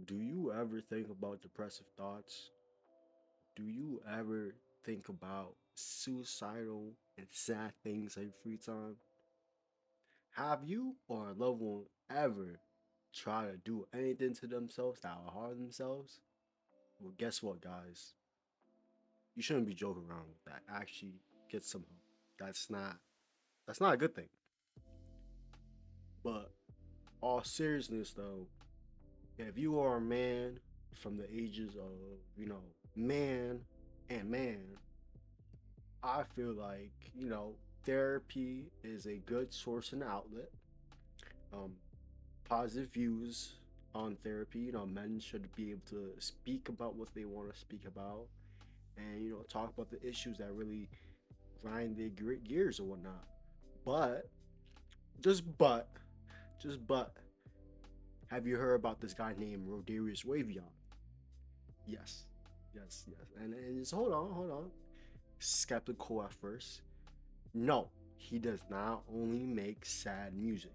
Do you ever think about depressive thoughts? Do you ever think about suicidal and sad things in free time? Have you or a loved one ever try to do anything to themselves that will harm themselves? Well, guess what, guys? You shouldn't be joking around with that. Actually, get some help. That's not that's not a good thing. But all seriousness though, if you are a man from the ages of, man and man, I feel like, therapy is a good source and outlet. Um, Positive views on therapy. Men should be able to speak about what they want to speak about and, talk about the issues that really grind their gears or whatnot. But, just but, just but, have you heard about this guy named Rodarius Wavion? Yes, yes. And just hold on. Skeptical at first. No, he does not only make sad music.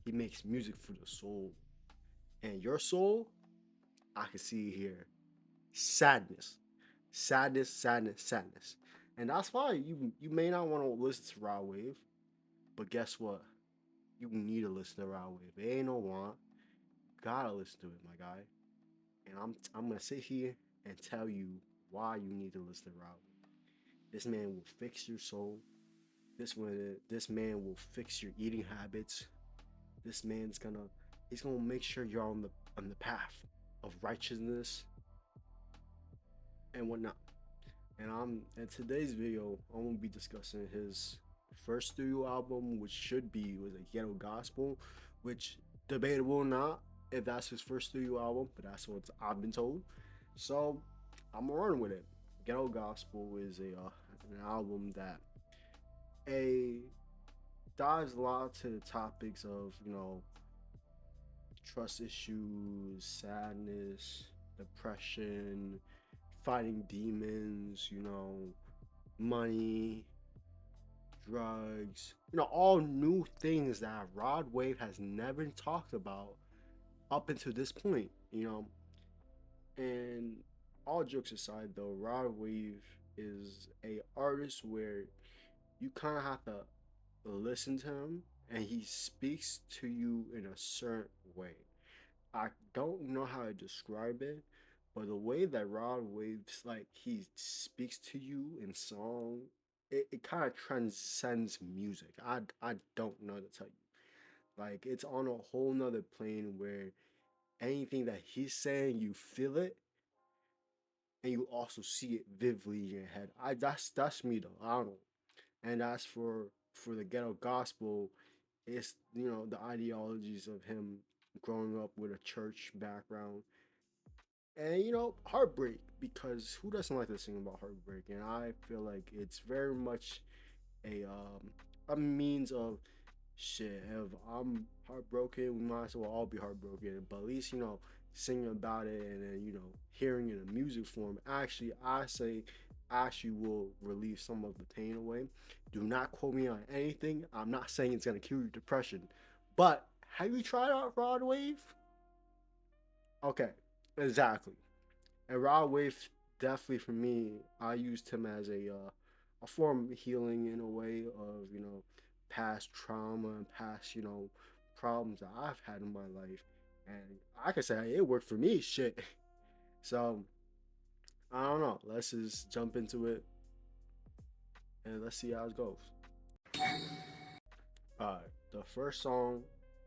He makes music for the soul. And your soul, I can see here. Sadness. Sadness. And that's why you may not want to listen to Raw Wave, but guess what? You need to listen to Raw Wave. It ain't no want. Gotta listen to it, my guy. And I'm gonna sit here and tell you why you need to listen to Raw Wave. This man will fix your soul. This man will fix your eating habits. This man's gonna he's gonna make sure you're on the path of righteousness and whatnot. And I'm in today's video, I'm gonna be discussing his first studio album, which was a ghetto gospel, which debatable or not if that's his first studio album, but that's what I've been told. So I'm gonna run with it. Ghetto Gospel is an album that a dives a lot to the topics of trust issues, sadness, depression, fighting demons, money, drugs, all new things that Rod Wave has never talked about up until this point, And all jokes aside though, Rod Wave is a artist where you kind of have to listen to him and he speaks to you in a certain way. I don't know how to describe it, but the way that Rod Waves like he speaks to you in song, it kind of transcends music. I don't know to tell you. Like it's on a whole nother plane where anything that he's saying, you feel it and you also see it vividly in your head. That's me though. I don't know. And as for the ghetto gospel, it's the ideologies of him growing up with a church background and heartbreak, because who doesn't like to sing about heartbreak? And I feel like it's very much a means of shit. If I'm heartbroken, we might as well all be heartbroken, but at least singing about it and then hearing it in music form, actually I say actually will relieve some of the pain away. Do not quote me on anything. I'm not saying it's gonna cure your depression, but have you tried out Rod Wave? Okay, exactly. And Rod Wave, definitely for me, I used him as a form of healing in a way of past trauma and past problems that I've had in my life, and I can say it worked for me. Shit. So I don't know. Let's just jump into it and let's see how it goes. Alright, the first song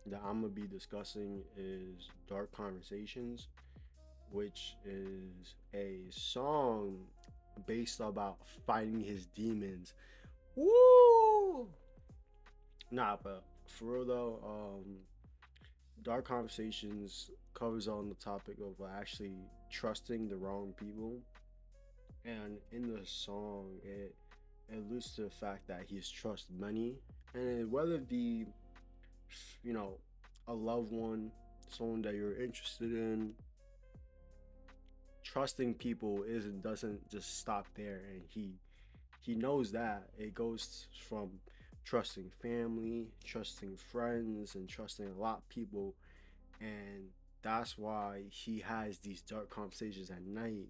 that I'm gonna be discussing is "Dark Conversations," which is a song based about fighting his demons. Woo! Nah, but for real though, Dark Conversations covers on the topic of actually trusting the wrong people, and in the song, it alludes to the fact that he's trust money, and whether it be, you know, a loved one, someone that you're interested in, trusting people isn't doesn't just stop there, and he knows that it goes from trusting family, trusting friends, and trusting a lot of people. And That's why he has these dark conversations at night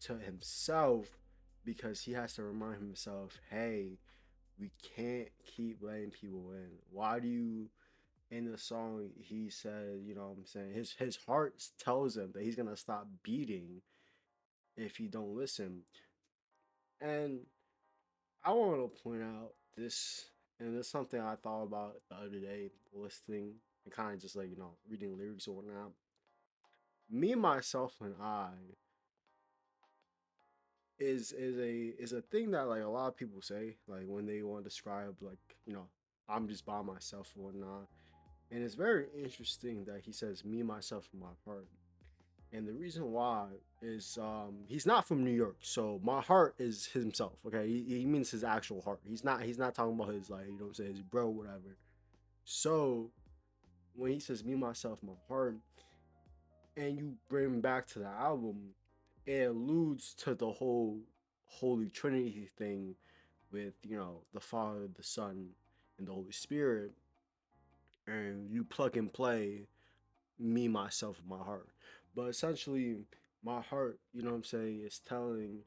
to himself, because he has to remind himself, hey, we can't keep letting people in. Why do you, in the song he said, you know what I'm saying, his heart tells him that he's gonna stop beating if he don't listen. And I want to point out this, and it's something I thought about the other day, listening and kind of just like, reading lyrics or whatnot. Me, myself, and I is a thing that like a lot of people say, like when they want to describe, like, I'm just by myself or whatnot. And it's very interesting that he says me, myself, and my heart. And the reason why is he's not from New York, so my heart is himself. Okay, he means his actual heart. He's not talking about his, like, what I'm saying, his bro, whatever. So when he says me, myself, my heart, and you bring back to the album, it alludes to the whole Holy Trinity thing with, the Father, the Son, and the Holy Spirit, and you plug and play me, myself, and my heart. But essentially, my heart, you know what I'm saying, is telling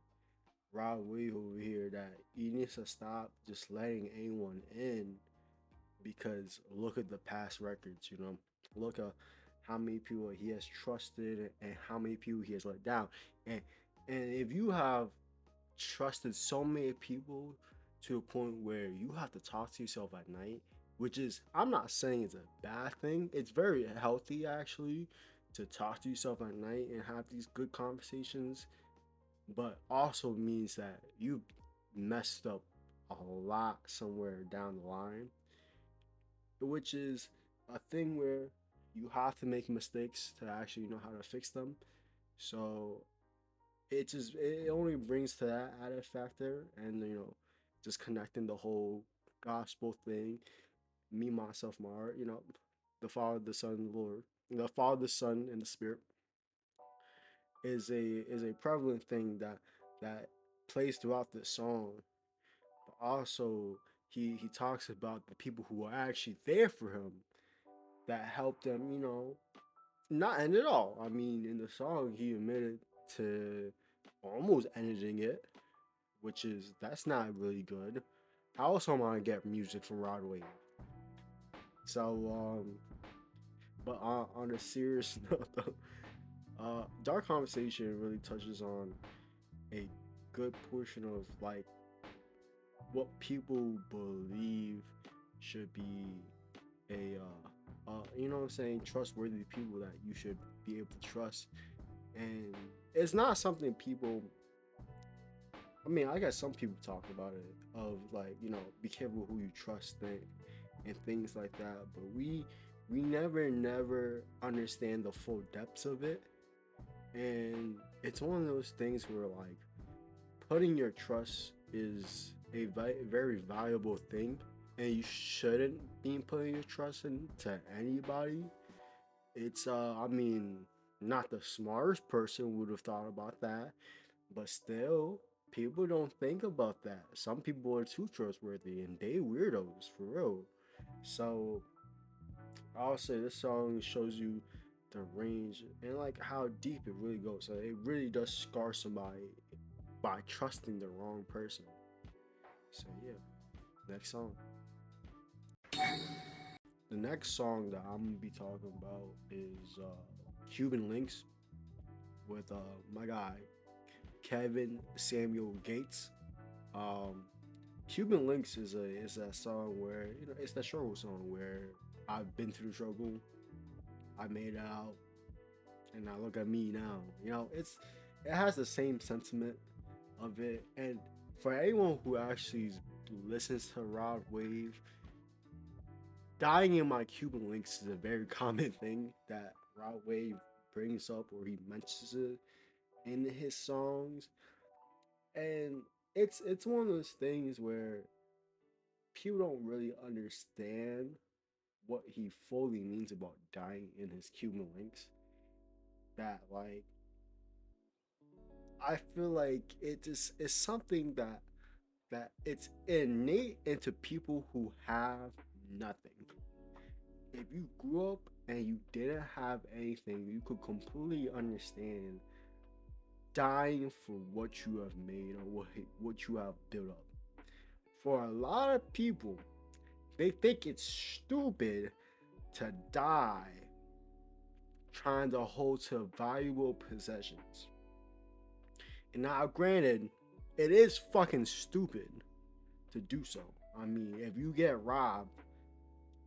Rod Wave over here that he needs to stop just letting anyone in, because look at the past records. Look at how many people he has trusted and how many people he has let down. And and if you have trusted so many people to a point where you have to talk to yourself at night, which is, I'm not saying it's a bad thing. It's very healthy actually to talk to yourself at night and have these good conversations, but also means that you messed up a lot somewhere down the line, which is a thing where you have to make mistakes to actually know how to fix them. So it only brings to that added factor, and just connecting the whole gospel thing, me, myself, my heart, the Father, the Son, the Lord, the Father, the Son, and the Spirit is a prevalent thing that plays throughout the song. But also he talks about the people who are actually there for him, that helped them, not end it all. I mean, in the song he admitted to almost ending it, which is, that's not really good. How else am I gonna get music from Rod Wave? So but on a serious note though, Dark Conversation really touches on a good portion of, like, what people believe should be a you know what I'm saying, trustworthy people that you should be able to trust. And it's not something people, I mean, I guess some people talk about it, of like, be careful who you trust, and things like that, but we never understand the full depths of it. And it's one of those things where, like, putting your trust is a very valuable thing, and you shouldn't be putting your trust into anybody. It's I mean, not the smartest person would have thought about that, but still, people don't think about that. Some people are too trustworthy, and they weirdos for real. So I'll say this song shows you the range and like how deep it really goes. So it really does scar somebody by trusting the wrong person. So yeah, next song. The next song that I'm gonna be talking about is Cuban Links with my guy Kevin Samuel Gates. Um, Cuban Links is a song where, it's that struggle song where I've been through the struggle, I made it out, and now look at me now. It has the same sentiment of it, and for anyone who actually listens to Rod Wave, dying in my Cuban Links is a very common thing that Rod Wave brings up, or he mentions it in his songs. And it's one of those things where people don't really understand what he fully means about dying in his Cuban Links. That, like, I feel like it's something that it's innate into people who have nothing. If you grew up and you didn't have anything, you could completely understand dying for what you have made or what you have built up. For a lot of people, they think it's stupid to die trying to hold to valuable possessions. And now, granted, it is fucking stupid to do so. I mean, if you get robbed,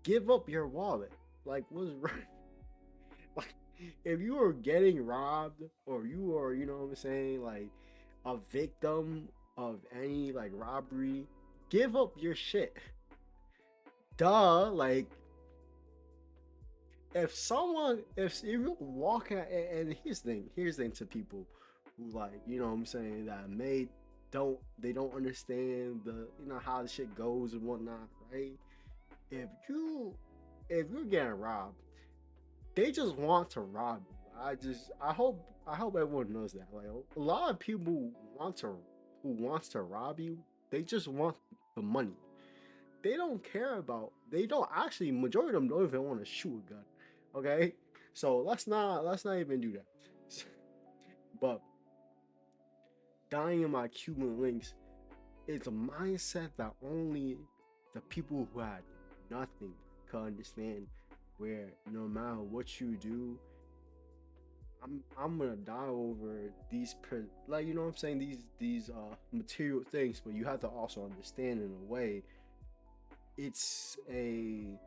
give up your wallet. Like, what's right? Like, if you are getting robbed or you are, you know what I'm saying, like a victim of any like robbery, give up your shit. Duh, like if you walk out, and here's the thing to people who, like, you know what I'm saying, that may don't understand the, you know, how the shit goes and whatnot, right? If you if you're getting robbed, they just want to rob you. I hope everyone knows that. Like, a lot of people who wants to rob you, they just want the money. They don't care about, they don't actually, majority of them don't even want to shoot a gun. Okay? So let's not even do that. But dying in my Cuban links, it's a mindset that only the people who had nothing can understand, where no matter what you do, I'm gonna die over like, you know what I'm saying, these material things, but you have to also understand, in a way, it's a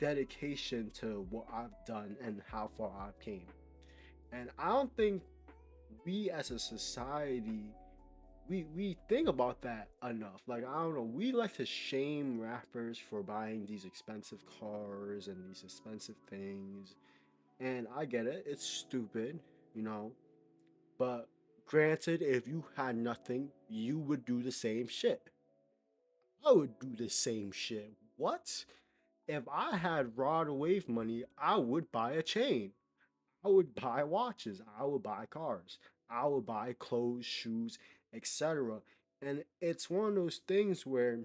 dedication to what I've done and how far I've came. And I don't think we as a society, we think about that enough. Like, I don't know, we like to shame rappers for buying these expensive cars and these expensive things. And I get it, it's stupid, you know. But granted, if you had nothing, you would do the same shit. I would do the same shit. What? If I had Rod Wave money, I would buy a chain. I would buy watches. I would buy cars. I would buy clothes, shoes, etc. And it's one of those things where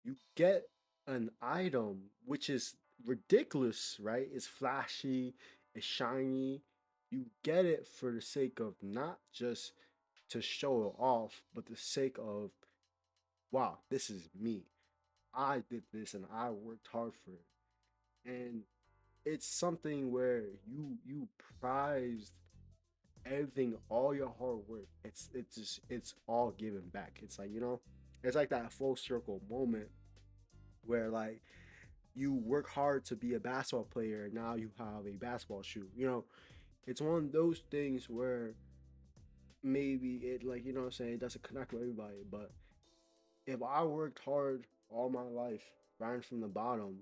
you get an item which is ridiculous, right? It's flashy, it's shiny. You get it for the sake of not just to show it off, but the sake of, wow, this is me. I did this and I worked hard for it. And it's something where you prized everything, all your hard work. It's all given back. It's like, you know, it's like that full circle moment where, like, you work hard to be a basketball player and now you have a basketball shoe. You know, it's one of those things where maybe it, like, you know what I'm saying, it doesn't connect with everybody. But if I worked hard all my life, grinding from the bottom,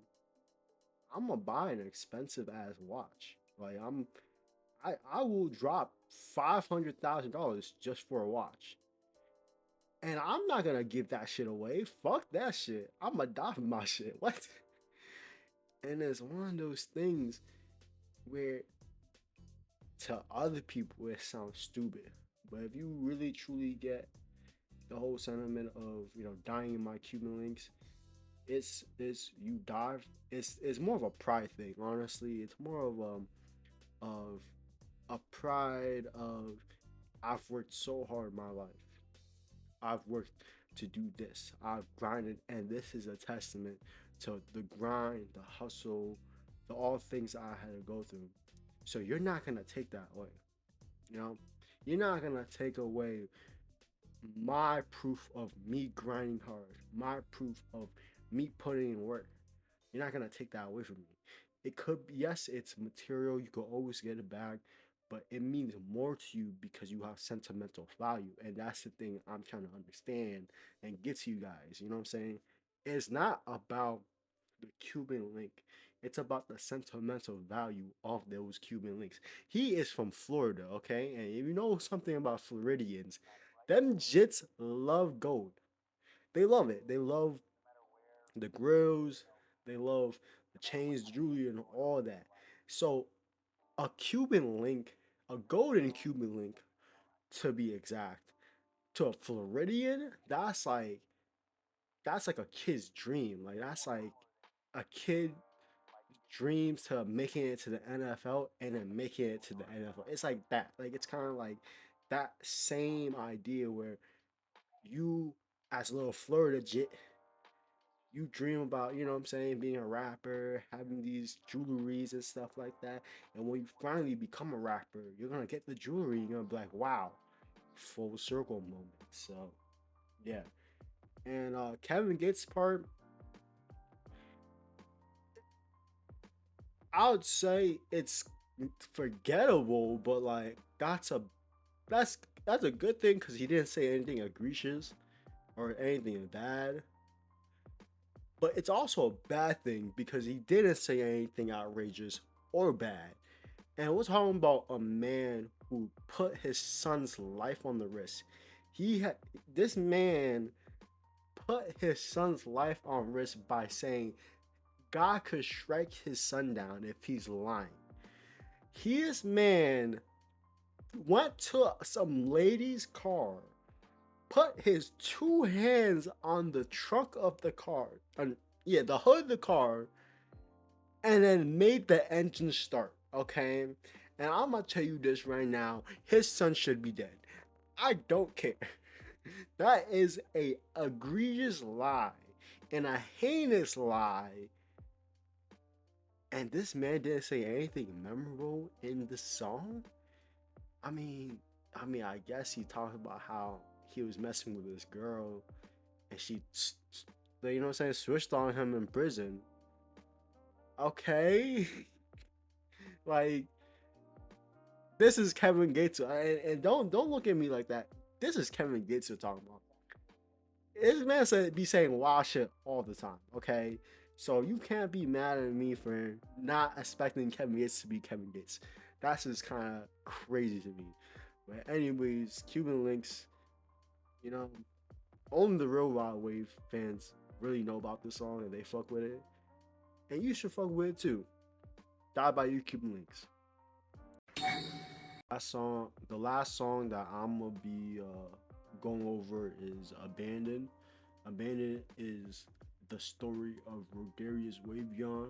I'm gonna buy an expensive ass watch. Like, I will drop $500,000 just for a watch. And I'm not gonna give that shit away. Fuck that shit. I'm gonna die for my shit. What? And it's one of those things where to other people it sounds stupid. But if you really truly get the whole sentiment of, you know, dying in my Cuban links, it's you dive. It's more of a pride thing, honestly. It's more of a pride of, I've worked so hard in my life. I've worked to do this. I've grinded, and this is a testament to the grind, the hustle, the all things I had to go through. So you're not gonna take that away. You know, you're not gonna take away my proof of me grinding hard, my proof of me putting in work. You're not gonna take that away from me. It could be, yes, it's material. You could always get it back, but it means more to you because you have sentimental value, and that's the thing I'm trying to understand and get to you guys. You know what I'm saying? It's not about the Cuban link. It's about the sentimental value of those Cuban links. He is from Florida, okay? And if you know something about Floridians, them jits love gold. They love it. They love the grills, they love the chains, jewelry, and all that. So a Cuban link, a golden Cuban link to be exact, to a Floridian, that's like a kid's dream. Like, that's like a kid dreams to making it to the NFL and then making it to the NFL. It's like that. Like it's kind of like that same idea where you, as a little Florida jit, you dream about, you know what I'm saying, being a rapper, having these jewelries and stuff like that. And when you finally become a rapper, you're gonna get the jewelry. You're gonna be like, wow, full circle moment. So yeah. And Kevin Gates' part, I would say it's forgettable, but like that's a good thing because he didn't say anything egregious or anything bad. But it's also a bad thing because he didn't say anything outrageous or bad. And we're talking about a man who put his son's life on the risk. He had this man put his son's life on risk by saying God could strike his son down if he's lying. His man went to some lady's car, put his two hands on the trunk of the car, yeah, the hood of the car, and then made the engine start. Okay, and I'm gonna tell you this right now: his son should be dead. I don't care. That is a egregious lie and a heinous lie. And this man didn't say anything memorable in the song. I mean, I guess he talked about how he was messing with this girl, and she, you know what I'm saying, switched on him in prison. Okay, like this is Kevin Gates, and don't look at me like that. This is Kevin Gates you're talking about. This man said be saying wild shit all the time. Okay, so you can't be mad at me for not expecting Kevin Gates to be Kevin Gates. That's just kind of crazy to me. But anyways, Cuban Links, you know, only the real Wild Wave fans really know about this song and they fuck with it. And you should fuck with it too. Die by You, Cuban Links. The last song that I'm gonna be going over is Abandoned. Abandoned is the story of Rodarius Wavion,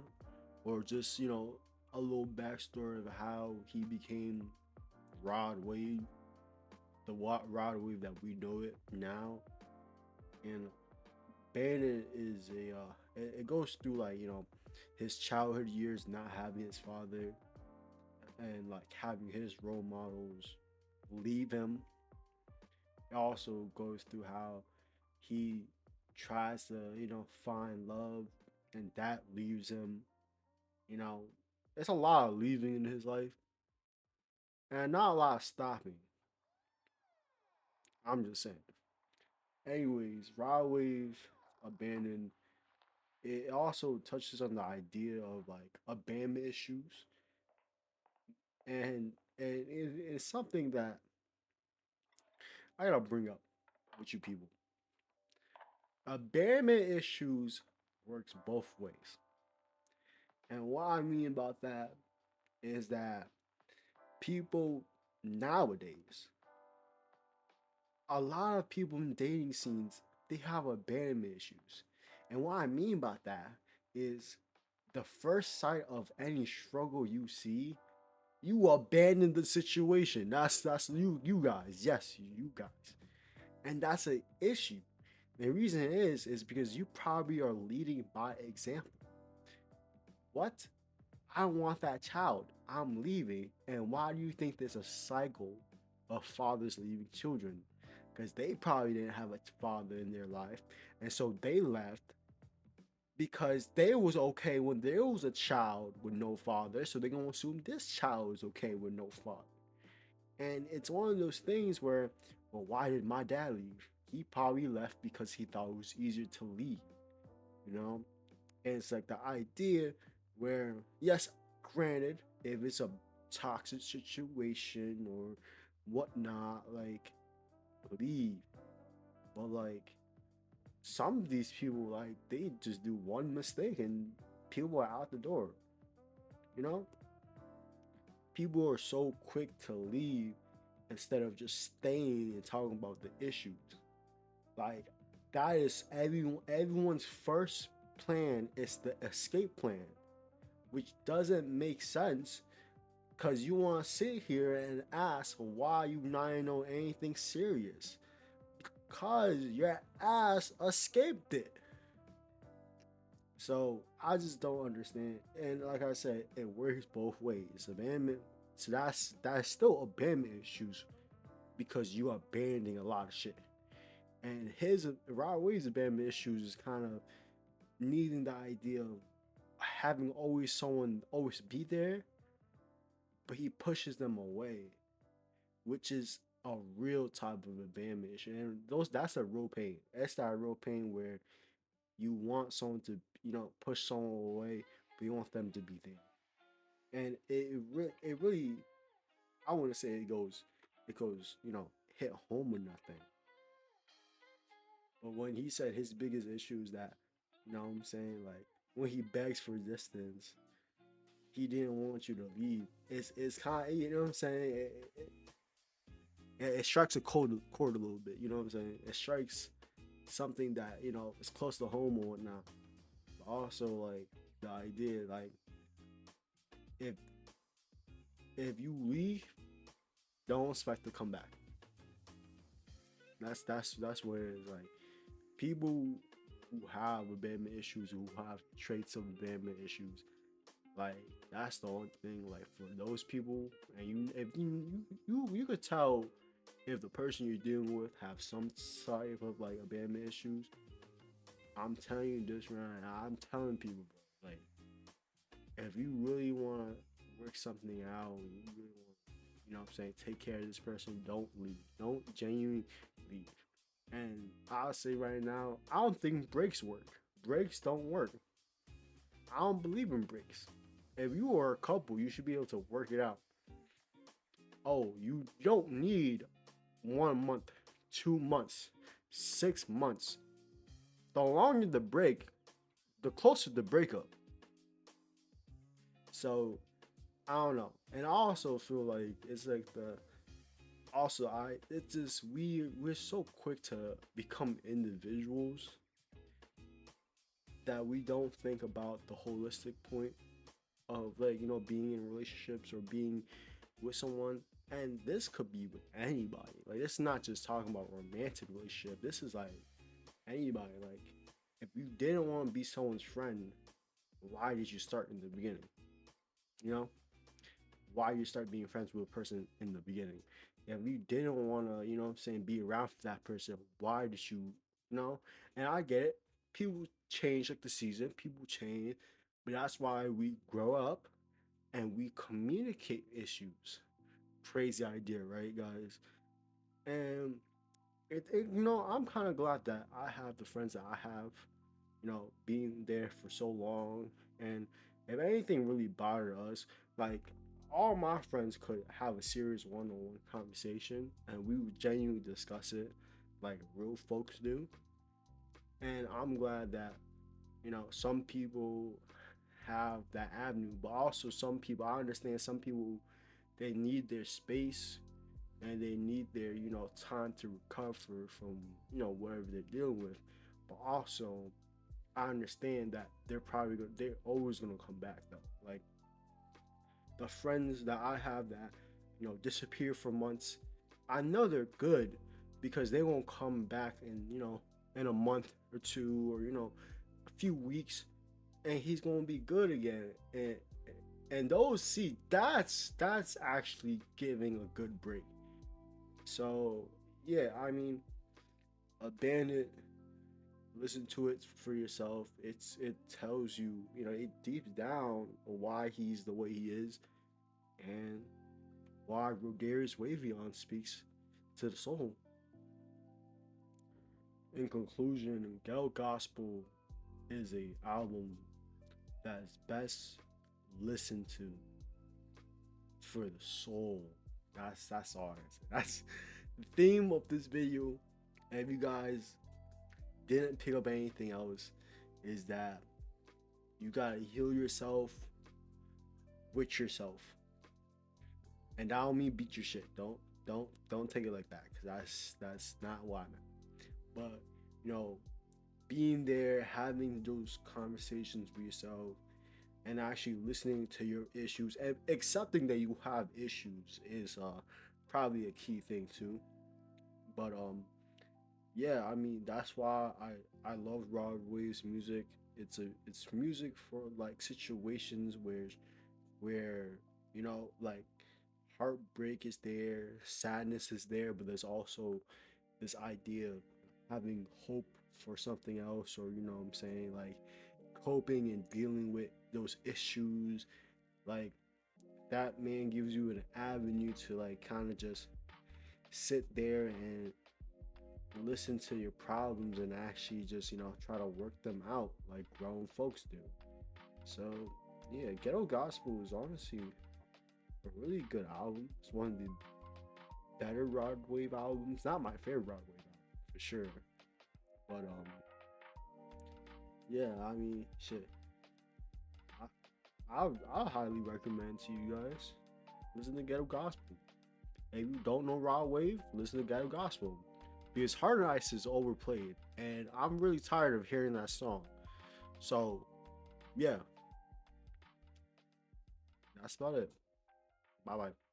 or just, you know, a little backstory of how he became Rod Wave, the Rod Wave that we know it now. And Bandit is it goes through, like, you know, his childhood years not having his father and like having his role models leave him. It also goes through how he tries to, you know, find love and that leaves him. You know, it's a lot of leaving in his life and not a lot of stopping. I'm just saying. Anyways, Raw Wave Abandoned, it also touches on the idea of like abandonment issues, and it's something that I gotta bring up with you people. Abandonment issues works both ways, and what I mean about that is that people nowadays, a lot of people in dating scenes, they have abandonment issues, and what I mean by that is the first sight of any struggle you see, you abandon the situation. That's you guys. Yes, you guys. And that's an issue. The reason is because you probably are leading by example. What? I want that child. I'm leaving. And why do you think there's a cycle of fathers leaving children? Because they probably didn't have a father in their life. And so they left because they was okay when there was a child with no father. So they're going to assume this child is okay with no father. And it's one of those things where, well, why did my dad leave? He probably left because he thought it was easier to leave, you know? And it's like the idea where, yes, granted, if it's a toxic situation or whatnot, like, leave. But, like, some of these people, like, they just do one mistake and people are out the door, you know? People are so quick to leave instead of just staying and talking about the issues. Like, that is everyone's first plan is the escape plan. which doesn't make sense because you want to sit here and ask why you not know anything serious. Because your ass escaped it. So I just don't understand. And like I said, it works both ways. Abandonment. So that's still abandonment issues because you are abandoning a lot of shit. And his Rod Wave's abandonment issues is kind of needing the idea of having always someone always be there, but he pushes them away, which is a real type of abandonment issue. And that's a real pain. That's that real pain where you want someone to, push someone away, but you want them to be there. And it really, I want to say it goes, hit home or nothing. But when he said his biggest issue is that, what I'm saying, like when he begs for distance, he didn't want you to leave. It's kind of, what I'm saying. It strikes a chord a little bit. You know what I'm saying? It strikes something that is close to home or whatnot. But also like the idea, like if you leave, don't expect to come back. That's where it's like people who have abandonment issues, who have traits of abandonment issues, like that's the only thing. Like for those people, and if you could tell if the person you're dealing with have some type of like abandonment issues. I'm telling you this right now. I'm telling people, bro, like if you really want to work something out, and you really want, what I'm saying, take care of this person, don't leave. Don't genuinely leave. And I'll say right now, I don't think breaks work. Breaks don't work. I don't believe in breaks. If you are a couple, you should be able to work it out. Oh, you don't need 1 month, 2 months, 6 months. The longer the break, the closer the breakup. So I don't know. And I also feel like it's like the also I it's just we're so quick to become individuals that we don't think about the holistic point of like being in relationships or being with someone. And this could be with anybody. Like it's not just talking about romantic relationship. This is like anybody. Like if you didn't want to be someone's friend, why did you start in the beginning? You know, why you start being friends with a person in the beginning? If you didn't want to, what I'm saying, be around for that person, why did you? And I get it. People change like the season. People change, but that's why we grow up and we communicate issues. Crazy idea, right, guys? And I'm kind of glad that I have the friends that I have, being there for so long. And if anything really bothered us, like all my friends could have a serious one-on-one conversation and we would genuinely discuss it like real folks do. And I'm glad that, some people have that avenue, but also some people, I understand some people, they need their space and they need their time to recover from whatever they're dealing with. But also I understand that they're always gonna come back though. Like the friends that I have that disappear for months, I know they're good because they won't come back in a month or two or a few weeks, and he's gonna be good again. And those, see, that's actually giving a good break. So yeah, I mean, abandon, listen to it for yourself. It tells you, it deep down why he's the way he is and why Rodarius Wavion speaks to the soul. In conclusion, Ghetto Gospel is a album that's best listened to for the soul. That's all I say. That's the theme of this video. And if you guys didn't pick up anything else, is that you gotta heal yourself with yourself. And I don't mean beat your shit. Don't take it like that, because that's not what I meant. But you know, being there, having those conversations with yourself, and actually listening to your issues and accepting that you have issues is probably a key thing too. But yeah, I mean that's why I love Rod Wave's music. It's music for like situations where like heartbreak is there, sadness is there, but there's also this idea of having hope for something else, or what I'm saying, like coping and dealing with those issues. Like that man gives you an avenue to like kind of just sit there and listen to your problems and actually just try to work them out like grown folks do. So yeah, Ghetto Gospel is honestly a really good album. It's one of the better Rod Wave albums. Not my favorite Rod Wave album for sure, but yeah, I mean shit. I highly recommend to you guys listen to Ghetto Gospel. If you don't know Rod Wave, listen to Ghetto Gospel because Hard and Ice is overplayed, and I'm really tired of hearing that song. So yeah, that's about it. Bye bye.